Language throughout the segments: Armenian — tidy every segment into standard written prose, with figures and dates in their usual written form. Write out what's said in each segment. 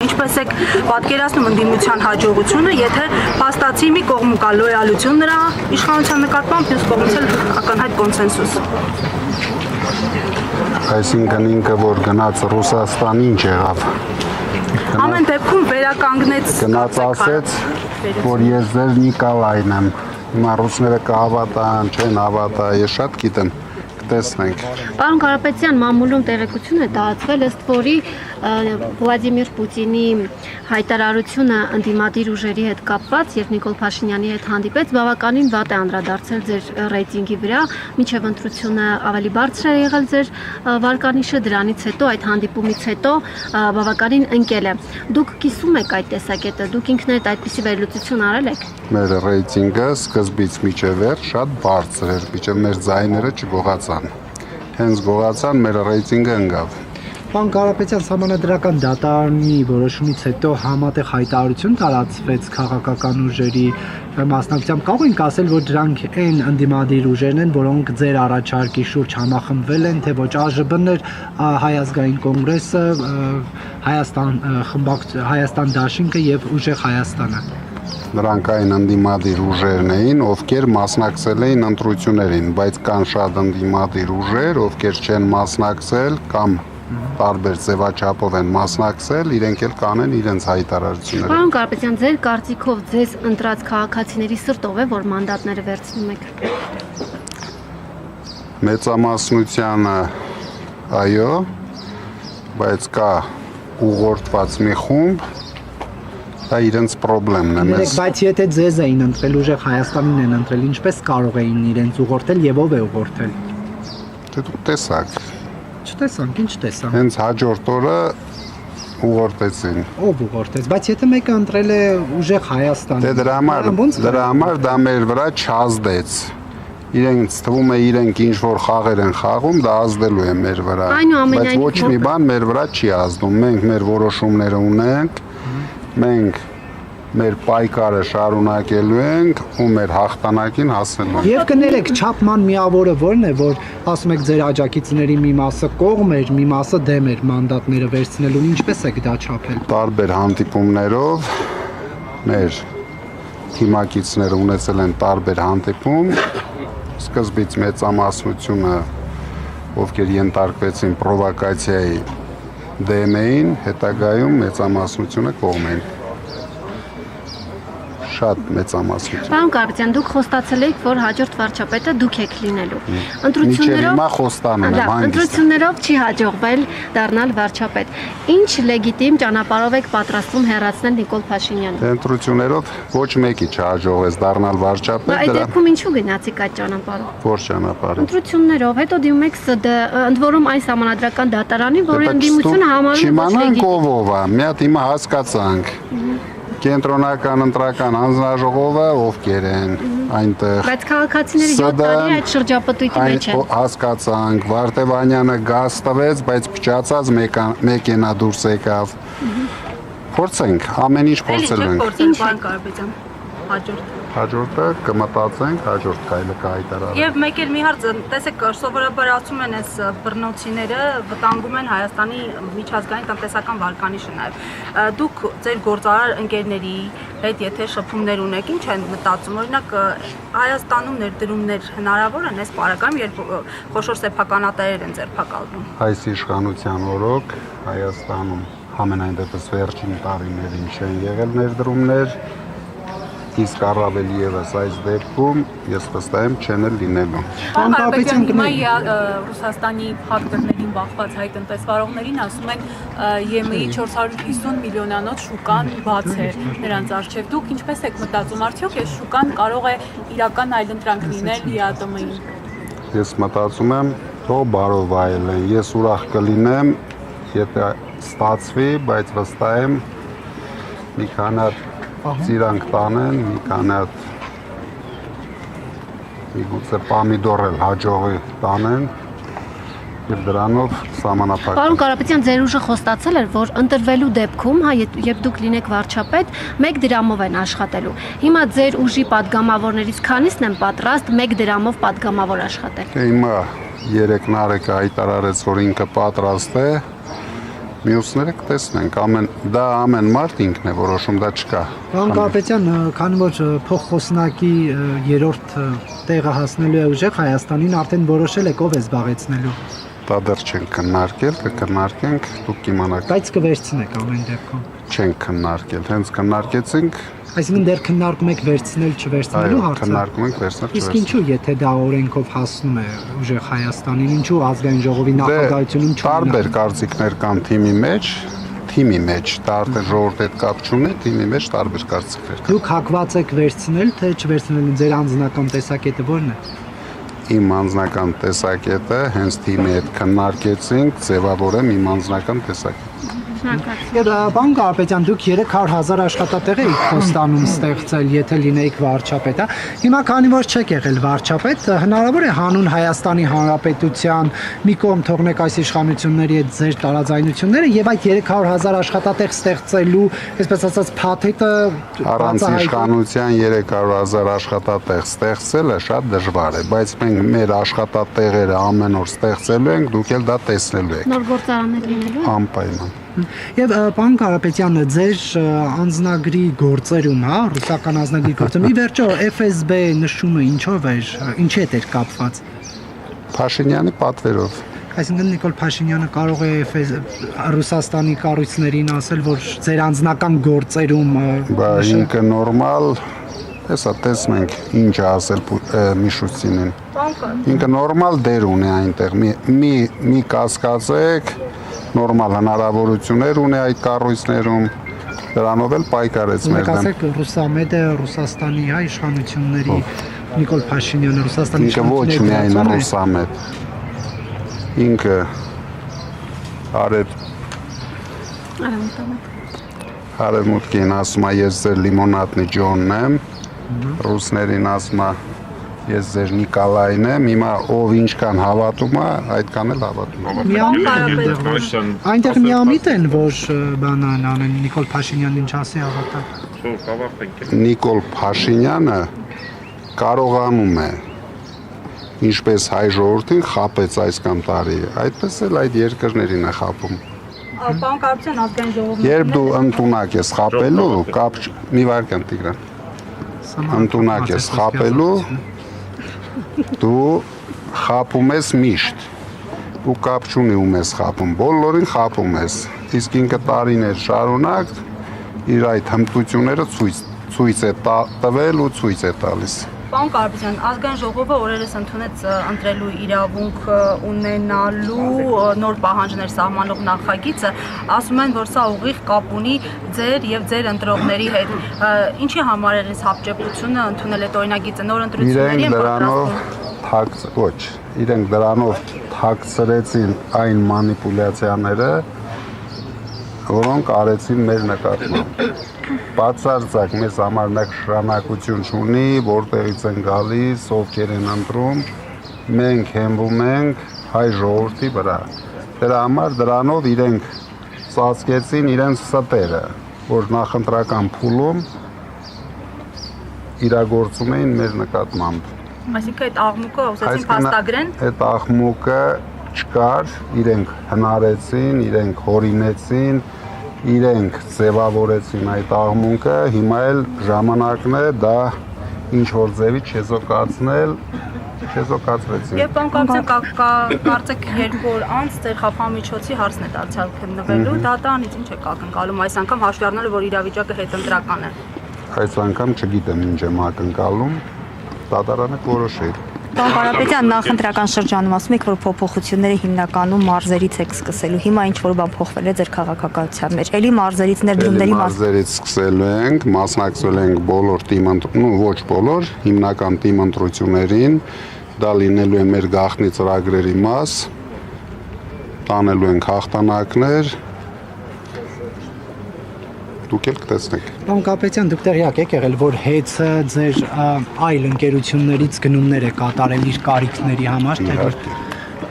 Ինչպես եք պատկերացնում ընդդիմության հաջողությունը, եթե փաստացի մի կողմում կա լոյալություն նրա իշխանության նկատմամբ, մյուս կողմից էլ ակնհայտ կոնսենսուս։ Այսինքն ինքը որ գնաց Ռուսաստան ինչ եղավ։ Ամեն դեպքում վերականգնեց գնաց ասեց, որ ես ձեր Նիկոլայն եմ։ Հիմա ռուսները կհավատան, չեն հավատա, ես շատ գիտեմ։ Տեսնենք։ Պարոն Կարապետյան, մամուլում տեղեկություն է տարածվել, ըստ որի Վլադիմիր Պուտինի հայտարարությունը ընդդիմադիր ուժերի հետ կապված, երբ Նիկոլ Փաշինյանի հետ հանդիպեց, բավականին վատ է անդրադարձել ձեր ռեյտինգի վրա, մինչև ընտրությունը ավելի բարձր է եղել ձեր վարկանիշը, դրանից հետո այդ հանդիպումից հետո բավականին ընկել է։ Դուք կիսում եք այդ տեսակետը, դուք ինքներդ այդպիսի վերլուծություն արել եք։ Մեր ռեյտինգը սկզբից մինչև վերջ շատ բարձր էր, մինչև մեր ձայները չգողացան։ Հենց գողացան, մեր ռեյտինգը ընկավ։ Պարոն Կարապետյան, Սահմանադրական դատարանի որոշումից հետո համատեղ հայտարարություն տարածվեց քաղաքական ուժերի մասնակցությամբ։ Կարող ենք ասել, որ դրանք այն ընդդիմադիր ուժերն են, որոնք ձեր առաջարկի շուրջ համախմբվել են, թե ոչ ԱԺԲ-ն էր, Հայ ազգային կոնգրեսը, Հայաստան դաշինքը եւ Ուժեղ Հայաստանը։ Նրանք այն ընդդիմադիր ուժերն էին, ովքեր մասնակցել էին ընտրություններին, բայց կան շատ ընդդիմադիր ուժեր, ովքեր չեն մասնակցել կամ տարբեր ձևաչափով են մասնակցել, իրենք էլ կանեն իրենց հայտարարությունները։ Պարոն Կարապետյան, ձեր կարծիքով ձեզ ընտրած քաղաքացիների սրտով է, որ մանդատները վերցնում եք։ Մեծամասնությանը այո, բայց կա ուղղորդված մի խումբ, դա իրենց խնդիրն է մեզ։ Բայց եթե ձեզ էին ընտրել, Ուժեղ Հայաստանին են ընտրել, ինչպես կարող էին իրենց ուղղորդել եւ ով է ուղղորդել։ Դե դուք տեսաք։ Չտեսանք, ինչ տեսանք։ Հենց հաջորդ օրը ուղղորդեցին։ Ով ուղղորդեց, բայց եթե մեկը ընտրել է Ուժեղ Հայաստանը։ Դե դրա համար դա մեր վրա չազդեց։ Իրենց թվում է իրենք ինչ որ խաղեր են խաղում, դա ազդելու է մեր վրա։ Բայց ոչ մի բան մեր վրա չի ազդում։ Մենք մեր որոշումները ունենք, մենք մեր պայքարը շարունակելու ենք ու մեր հաղթանակին հասնելու ենք։ Եվ կներեք, չափման միավորը որն է, որ ասում եք ձեր աջակիցների մի մասը կողմ էր, մի մասը դեմ էր մանդատները վերցնելու, ինչպես եք դա չափել։ Տարբեր հանդիպումներով մեր թիմակիցները ունեցել են տարբեր հանդիպում, սկզբից մեծամասնությունը, ովքեր ենթարկվեցին պրովոկացիայի դեմ էին, հետագայում մեծամասնությունը կողմ էին։ Շատ մեծամասնություն։ Պարոն Կարապետյան, դուք խոստացել եք, որ հաջորդ վարչապետը դուք եք լինելու։ Ընտրություններով չի հաջողվել դառնալ վարչապետ։ Ինչ լեգիտիմ ճանապարհով եք պատրաստվում հեռացնել Նիկոլ Փաշինյանին։ Ընտրություններով ոչ մեկի չհաջողվեց դառնալ վարչապետ։ Այդ դեպքում ինչու գնացիք այդ ճանապարհով։ Որ ճանապարհը։ Ընտրություններով, հետո դիմում եք ՍԴ, ընդ որում այս Սահմանադրական դատարանի, որի ընդդիմությունը համարում է ոչ լեգիտիմ։ Չիմանանք ով է, մի հատ հիմա հասկացանք։ Կենտրոնական ընտրական հանձնաժողովը ովքեր են այնտեղ։ Բայց քաղաքացիները 7 տարի այդ շրջապտույտի մեջ են։ Հասկացանք, Վարդևանյանը գազ տվեց, բայց փչացած մեկենա դուրս եկավ։ Փորձենք, ամեն ինչ փորձելու ենք։ Հաջորդը կմտածենք, հաջորդ քայլը կհայտարարենք։ Եվ մեկ էլ մի հարց, տեսեք, սովորաբար ասում են այս բռնոցիները վտանգում են Հայաստանի միջազգային տնտեսական վարկանիշը նաև։ Դուք ձեր գործարար ընկերների հետ եթե շփումներ ունեք, ինչ են մտածում, օրինակ Հայաստանում ներդրումներ հնարավոր են այս պարագայում, երբ խոշոր սեփականատերեր են ձերբակալվում։ Այս իշխանության օրոք Հայաստանում ամենայն դեպս վերջին տարիներին չեն եղել ներդրումներ, իսկ առավել ևս այս դեպքում ես վստահ եմ չեն էլ լինելու։ Պարոն Կարապետյան, հիմա Ռուսաստանի փակտերներին բախված հայ տնտեսվարողներին ասում են ԵՄ-ի 450 միլիոնանոց շուկան բաց է նրանց առջև։ Դուք ինչպես եք մտածում, արդյոք այս շուկան կարող է իրական այլընտրանք լինել ԵԱՏՄ-ին։ Ես մտածում եմ, թող բարով վայելեն, ես ուրախ կլինեմ, եթե ստացվի, բայց վստահ եմ մի քանի ծիրանք տանեն, մի քանի հատ միգուցե պամիդոր էլ հաջողի տանեն եւ դրանով սահմանափակ։ Պարոն Կարապետյան, ձեր ուժը խոստացել էր, որ ընտրվելու դեպքում, երբ դուք լինեք վարչապետ, 1 դրամով են աշխատելու։ Հիմա ձեր ուժի падգամավորներից քանիսն են պատրաստ 1 դրամով падգամավոր աշխատել։ Հիմա 3 նարեկը հայտարարեց, որ ինքը պատրաստ է, Մյուսները կտեսնենք, դա ամեն մարդ ինքն է որոշում, դա չկա։ Պարոն Կարապետյան, քանի որ փոխխոսնակի երրորդ տեղը հասնելու է ուժեղ Հայաստանին, արդեն որոշել եք ով է զբաղեցնելու։ Դա դեռ չենք քննարկել, կքննարկենք, դուք կիմանաք։ Բայց կվերցնեք ամեն դեպքում։ Չենք քննարկել, հենց քննարկեցինք։ Այսինքն դեռ քննարկում եք վերցնել, չվերցնելու հարցը։ Քննարկում ենք վերցնել, Իսկ ինչու, եթե դա օրենքով հասնում է ուժեղ Հայաստանին, ինչու ազգային ժողովի նախագահությունում չունի։ Տարբեր կարծիքներ կան թիմի մեջ, դա արդեն ժողովրդի հետ կապ չունի, թիմի մեջ տարբեր կարծիքներ կան։ Դուք հակված եք վերցնել, թե չվերցնելու, ձեր անձնական տեսակետը ո՞րն է։ Իմ անձնական տեսակետը հենց թիմի հետ քննարկեցինք, ձևավորեմ իմ անձնական տեսակետը։ Պարոն Կարապետյան, դուք 300,000 աշխատատեղ եք Խոստանում ստեղծել, եթե լինեիք վարչապետ, հա։ Հիմա քանի որ չեք եղել վարչապետ, հնարավոր է հանուն Հայաստանի Հանրապետության մի կողմ թողնեք այս իշխանությունների հետ ձեր տարաձայնությունները եւ այդ 300,000 աշխատատեղ ստեղծելու, այսպես ասած, փաթեթը առանց իշխանության 300,000 աշխատատեղ ստեղծելը շատ դժվար է, բայց մենք մեր աշխատատեղերը ամեն օր ստեղծելու ենք, դուք էլ դա տեսնելու եք։ Նոր գործարաններ լինելու։ Անպայման։ Եվ պարոն Կարապետյան, ձեր անձնագրի գործերում, հա, ռուսական անձնագրի գործերում, ի վերջո FSB նշումը ինչով էր, ինչի հետ էր կապված։ Փաշինյանի պատվերով։ Այսինքն Նիկոլ Փաշինյանը կարող է Ռուսաստանի կառույցներին ասել, որ ձեր անձնական գործերում ինքը նորմալ, հեսա տեսնենք ինչ է ասել Միշուստինին։ Ինքը նորմալ դեր ունի այնտեղ, մի կասկածեք, նորմալ հնարավորություններ ունի այդ կառույցներում, դրանով էլ պայքարեց մեր դեմ։ Ասեք Ռուսամեդը Ռուսաստանի հայ իշխանությունների Նիկոլ Փաշինյանը Ռուսաստանի իշխանությունների ոչ միայն Ռուսամեդ։ Ինքը Արևմուտքին ասում է ես ձեր լիմոնատնի Ջոնն եմ, ռուսներին ասում է ես ձեր Նիկոլային եմ, հիմա ով ինչքան հավատում է, այդքան էլ հավատում է։ Այնտեղ միամիտ են, որ բանան անեն Նիկոլ Փաշինյանին չասի հավատալ։ Նիկոլ Փաշինյանը կարողանում է, ինչպես հայ ժողովրդին խապեց այսքան տարի, այդպես էլ այդ երկրներին է խապում։ Պարոն Կարապետյան, ազգային ժողովն Երբ դու ընդունակ ես խապելու, մի վարքան Տիգրան, ընդունակ ես խապելու, դու խապում ես միշտ, ու կապ չունի ում ես խապում, բոլորին խապում ես, իսկ ինքը տարիներ շարունակ իր այդ հմտությունները ցույց է տվել ու ցույց է տալիս։ Պարոն Կարապետյան, ազգային ժողովը օրերս ընդունեց ընտրելու իրավունք ունենալու նոր պահանջներ սահմանող նախագիծը, ասում են, որ սա ուղիղ կապ ունի ձեր եւ ձեր ընտրողների հետ։ Ինչի համար է այս հապճեպությունը ընդունել այդ օրինագիծը նոր ընտրությունների իրենք դրանով թաքցրեցին այն մանիպուլյացիաները, որոնք արեցին մեր նկատմամբ։ Բացարձակ մեզ համար նշանակություն չունի, որտեղից են գալիս, ովքեր են ընտրում, մենք հենվում ենք հայ ժողովրդի վրա։ Դրա համար դրանով իրենք ծածկեցին իրենց ստերը, որ նախընտրական փուլում իրագործում էին մեր նկատմամբ։ Այսինքն այդ աղմուկը ուզեցին փաստագրեն։ Այդ աղմուկը չկար, իրենք հնարեցին, իրենք հորինեցին, իրենք ձևավորեցին այդ աղմուկը, հիմա էլ ժամանակն է դա ինչ որ ձևի չեզոքացնել, չեզոքացվեցին։ Եվ պարոն Կարապետյան, կարծեք 2 օր անց ձեր խափամիջոցի հարցն է դարձյալ քննվելու, դատարանից ինչ եք ակնկալում այս անգամ հաշվի առնելով, որ իրավիճակը հետընտրական է։ Այս անգամ չգիտեմ ինչ եմ ակնկալում, դատարանը կորոշի։ Պարոն Կարապետյան, նախընտրական շրջանում ասում եք, որ փոփոխությունները հիմնականում մարզերից եք սկսելու։ Հիմա ինչ որ բան փոխվել է ձեր քաղաքականության մեջ։ Էլի մարզերից ներդրումների մարզերից սկսելու ենք, մասնակցել ենք բոլոր ոչ բոլոր, հիմնական թիմ ընտրություններին, դա լինելու է մեր գաղտնի ծրագրերի մաս, տանելու ենք հաղթանակներ, դուք էլ կտեսնեք։ Պարոն Կարապետյան, դուք տեղյակ եք եղել, որ ՀԵՑ-ը ձեր այլ ընկերություններից գնումներ է կատարել իր կարիքների համար, թե որ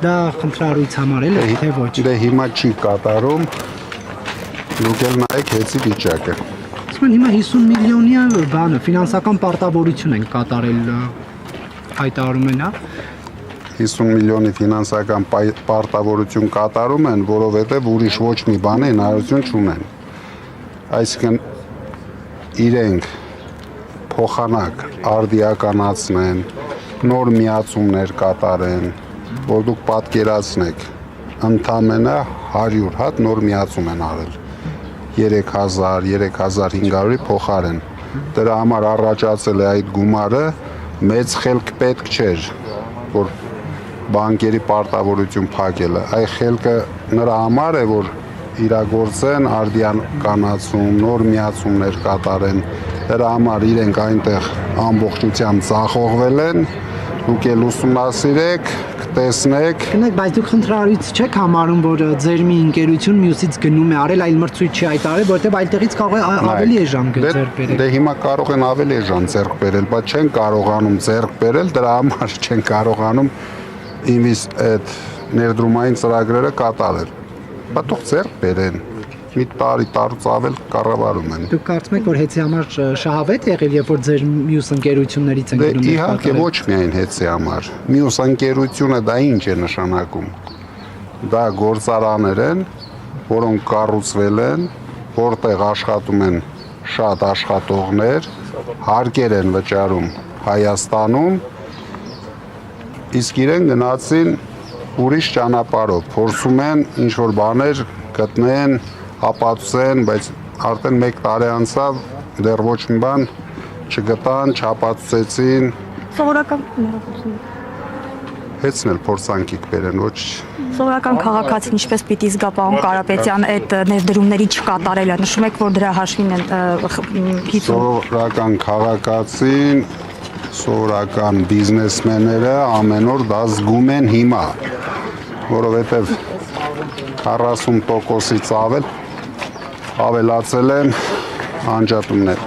դա խնդրառույց համարել եք, թե ոչ։ Դե հիմա չի կատարում, դուք էլ նայեք ՀԵՑ-ի վիճակը։ Ասում հիմա 50 միլիոնյա բանը ֆինանսական պարտավորություն են կատարել հայտարարում են, հա։ 50 միլիոնի ֆինանսական պարտավորություն կատարում են, որովհետև ուրիշ ոչ մի բանի հնարավորություն չունեն։ Այսինքն իրենք փոխանակ արդիականացնեն, նոր միացումներ կատարեն, որ դուք պատկերացնեք, ընդամենը 100 հատ նոր միացում են արել 3000, 3500-ի փոխարեն։ Դրա համար առաջացել է այդ գումարը, մեծ խելք պետք չէր, որ բանկերի պարտավորություն փակելը։ Այ խելքը նրա համար է, որ իրագործեն արդիականացում, նոր միացումներ կատարեն։ Դրա համար իրենք այնտեղ ամբողջությամբ ձախողվել են, դուք էլ ուսումնասիրեք, տեսնեք։ Գնեք, բայց դուք խնդրարույց չեք համարում, որ ձեր մի ընկերություն մյուսից գնում է արել, այլ մրցույթ չի հայտարարել, որովհետև այդտեղից կարող է ավելի էժան ձեռք բերել։ Դե հիմա կարող են ավելի էժան ձեռք բերել, բայց չեն կարողանում ձեռք բերել, դրա համար չեն կարողանում այդ ներդրումային ծրագրերը կատարել։ Բայց թող ձեռք բերեն։ Մի տարուց ավել կառավարում են։ Դուք կարծում եք, որ հեծի համար շահավետ եղել, երբ որ ձեր մյուս ընկերություններից են գնում։ Իհարկե ոչ միայն հեծի համար։ Մյուս ընկերությունը դա ինչ է նշանակում։ Դա գործարաններ են, որոնք կառուցվել են, որտեղ աշխատում են շատ աշխատողներ, հարկեր են վճարում Հայաստանում, իսկ իրեն գնացին ուրիշ ճանապարհով, փորձում են ինչ-որ բաներ գտնեն, ապացուցեն, բայց արդեն 1 տարի անցավ, դեռ ոչ մի բան չգտան, չապացուցեցին։ Սովորական Հեծնել փորձանքիկ բերեն, ոչ։ Սովորական քաղաքացին ինչպես պիտի զգա պարոն Կարապետյան այդ ներդրումների չկատարելը, նշում եք, որ դրա հաշվին են 50։ Սովորական քաղաքացին, սովորական բիզնեսմենները ամեն օր դա զգում են հիմա, որովհետև 40%-ից ավելացել են անջատումներ։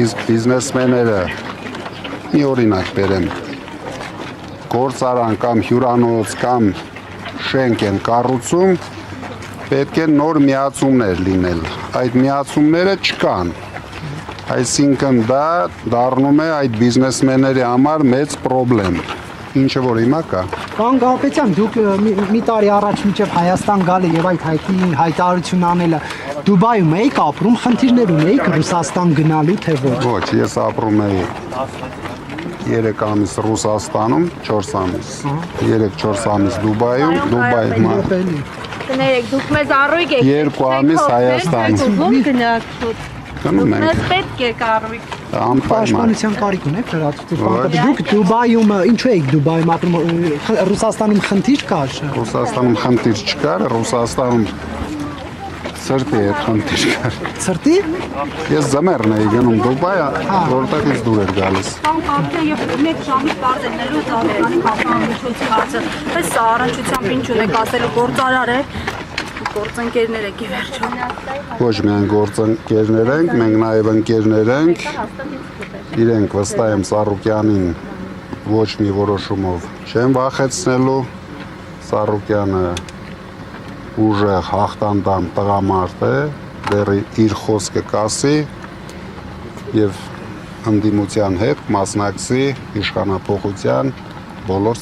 Իսկ բիզնեսմենները մի օրինակ բերեմ, գործարան կամ հյուրանոց կամ շենք են կառուցում, պետք է նոր միացումներ լինել։ Այդ միացումները չկան։ Այսինքն դա դառնում է այդ բիզնեսմենների համար մեծ պրոբլեմ։ Ինչը որ հիմա կա։ Պարոն Կարապետյան, դուք մի տարի առաջ մինչև Հայաստան գալը եւ այդ հայտարարություն անելը Դուբայում էիք ապրում, խնդիրներ ունեիք Ռուսաստան գնալու թե ոչ։ Ոչ, ես ապրում էի 3 ամիս Ռուսաստանում, 4 ամիս։ 3-4 ամիս Դուբայում, Դուբայում։ Կներեք, դուք մեզ առույգ եք։ 2 ամիս Հայաստանում։ Գնաք շուտ։ Գնում ենք։ Մեզ պետք է առույգ։ Պաշտպանության կարիք ունեք լրացուցիչ։ Դուք Դուբայում, ինչու եք Դուբայում ապրում, Ռուսաստանում խնդիր կար։ Ռուսաստանում խնդիր չկար, Ռուսաստանում սրտի է խնդիր կար։ Սրտի։ Ես զմերն էի գնում Դուբայ, որտեղից դուր էր գալիս։ Կապիտան եւ 1 ժամից բարձրացնելու ծառայանի կապանմիջոցի հարցը։ Բայց սա առնչությամբ ինչ ունեք ասելու գործարար է, գործընկերներ եք ի վերջո։ Ոչ միայն գործընկերներ ենք, մենք նաեւ ընկերներ ենք։ Իրենք վստահ եմ Սարուկյանին ոչ մի որոշումով չեն վախեցնելու։ Սարուկյանը ուժեղ հաղթանդամ տղամարդ է, դեռ իր խոսքը կասի եւ ընդդիմության հետ մասնակցի իշխանապողության բոլոր